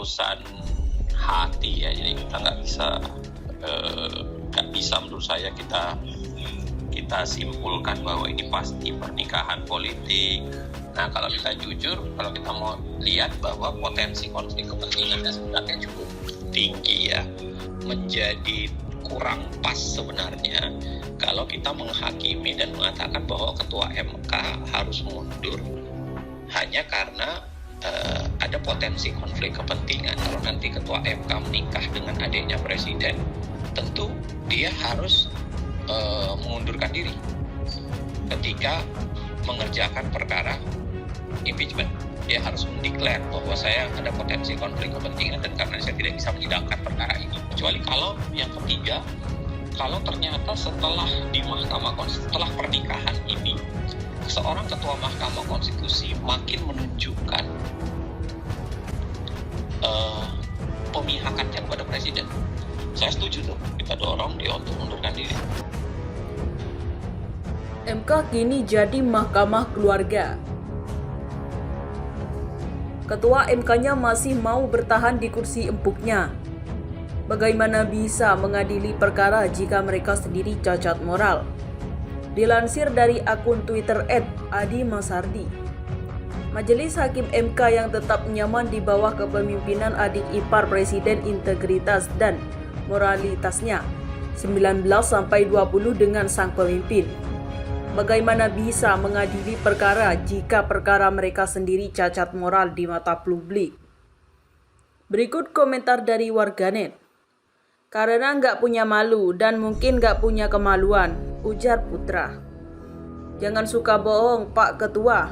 urusan hati ya, jadi kita nggak bisa menurut saya kita simpulkan bahwa ini pasti pernikahan politik. Nah, kalau kita jujur, kalau kita mau lihat bahwa potensi konflik kepentingannya sebenarnya cukup tinggi ya, menjadi kurang pas sebenarnya kalau kita menghakimi dan mengatakan bahwa ketua MK harus mundur hanya karena ada potensi konflik kepentingan. Kalau nanti ketua MK menikah dengan adiknya presiden, tentu dia harus mengundurkan diri ketika mengerjakan perkara impeachment. Dia harus mendeklar bahwa saya ada potensi konflik kepentingan dan karena saya tidak bisa menyidangkan perkara ini. Kecuali kalau yang ketiga, kalau ternyata setelah pernikahan ini seorang ketua Mahkamah Konstitusi makin menunjukkan pemihakannya kepada presiden, saya setuju tuh, kita dorong dia untuk mundurkan diri. MK kini jadi mahkamah keluarga. Ketua MK-nya masih mau bertahan di kursi empuknya. Bagaimana bisa mengadili perkara jika mereka sendiri cacat moral? Dilansir dari akun Twitter @adimasardi, Majelis Hakim MK yang tetap nyaman di bawah kepemimpinan adik ipar presiden integritas dan moralitasnya 19-20 dengan sang pemimpin. Bagaimana bisa mengadili perkara jika perkara mereka sendiri cacat moral di mata publik? Berikut komentar dari warganet. Karena nggak punya malu dan mungkin nggak punya kemaluan, ujar Putra. Jangan suka bohong Pak Ketua.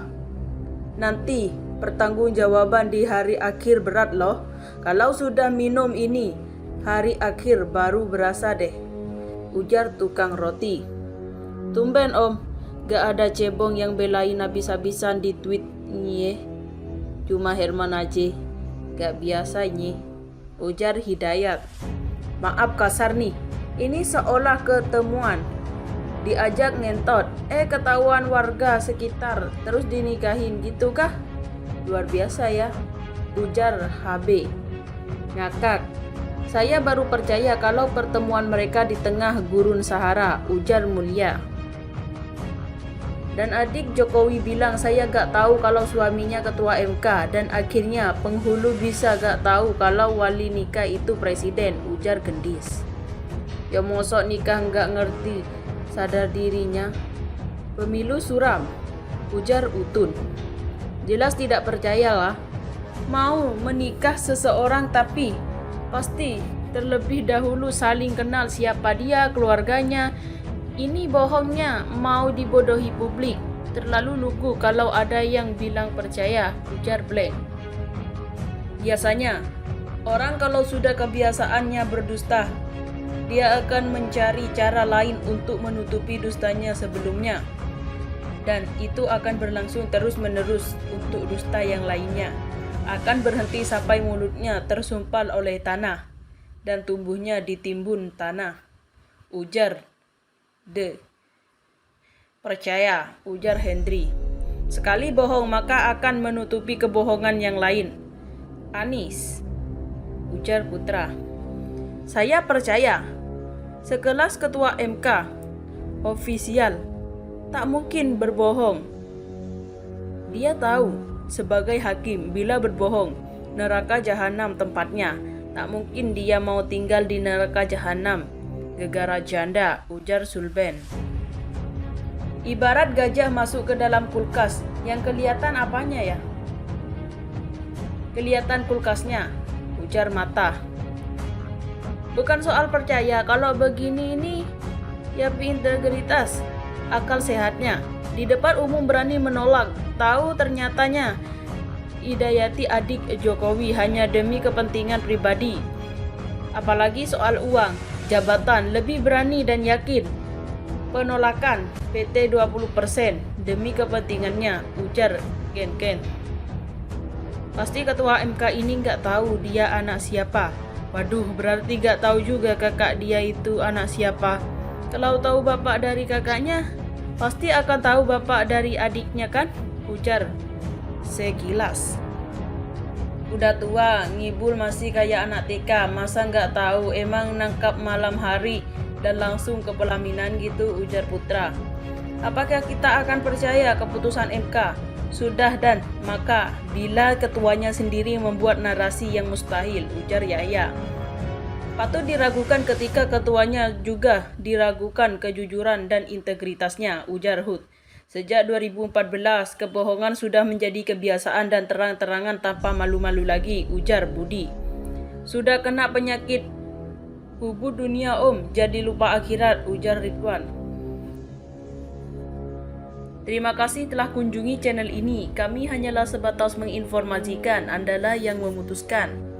Nanti pertanggungjawaban di hari akhir berat loh. Kalau sudah minum ini, hari akhir baru berasa deh, ujar tukang roti. Tumben Om, gak ada cebong yang belain habis-habisan di tweet nye. Cuma Herman aja, gak biasa nye, ujar Hidayat. Maaf kasar nih, ini seolah ketemuan. Diajak ngentot, ketahuan warga sekitar, terus dinikahin gitu kah? Luar biasa ya, ujar HB. Ngakak, saya baru percaya kalau pertemuan mereka di tengah gurun Sahara, ujar Mulia. Dan adik Jokowi bilang saya gak tahu kalau suaminya ketua MK dan akhirnya penghulu bisa gak tahu kalau wali nikah itu presiden, ujar Gendis. Ya mosok nikah gak ngerti sadar dirinya. Pemilu suram, ujar Utun. Jelas tidak percayalah. Mau menikah seseorang tapi pasti terlebih dahulu saling kenal siapa dia, keluarganya. Ini bohongnya, mau dibodohi publik. Terlalu lugu kalau ada yang bilang percaya, ujar Blank. Biasanya, orang kalau sudah kebiasaannya berdusta, dia akan mencari cara lain untuk menutupi dustanya sebelumnya. Dan itu akan berlangsung terus-menerus untuk dusta yang lainnya. Akan berhenti sampai mulutnya tersumpal oleh tanah dan tumbuhnya ditimbun tanah, ujar Percaya, ujar Hendri. Sekali bohong maka akan menutupi kebohongan yang lain. Anis, ujar Putra. Saya percaya. Sekelas ketua MK, ofisial, tak mungkin berbohong. Dia tahu sebagai hakim bila berbohong, neraka jahanam tempatnya. Tak mungkin dia mau tinggal di neraka jahanam. Gegara janda, ujar Sulben. Ibarat gajah masuk ke dalam kulkas, yang kelihatan apanya ya? Kelihatan kulkasnya, ujar Mata. Bukan soal percaya, kalau begini ini ya integritas, akal sehatnya. Di depan umum berani menolak, tahu ternyatanya Hidayati adik Jokowi hanya demi kepentingan pribadi. Apalagi soal uang, jabatan, lebih berani dan yakin. Penolakan PT 20% demi kepentingannya, ujar Ken. Pasti ketua MK ini nggak tahu dia anak siapa. Waduh, berarti nggak tahu juga kakak dia itu anak siapa. Kalau tahu bapak dari kakaknya, pasti akan tahu bapak dari adiknya kan, ujar sekilas. Udah tua, ngibul masih kayak anak TK, masa nggak tahu emang nangkap malam hari dan langsung ke pelaminan gitu, ujar Putra. Apakah kita akan percaya keputusan MK? Sudah dan maka bila ketuanya sendiri membuat narasi yang mustahil, ujar Yahya. Patut diragukan ketika ketuanya juga diragukan kejujuran dan integritasnya, ujar Hud. Sejak 2014, kebohongan sudah menjadi kebiasaan dan terang-terangan tanpa malu-malu lagi, ujar Budi. Sudah kena penyakit ubud dunia om, jadi lupa akhirat, ujar Ridwan. Terima kasih telah kunjungi channel ini. Kami hanyalah sebatas menginformasikan, Andalah yang memutuskan.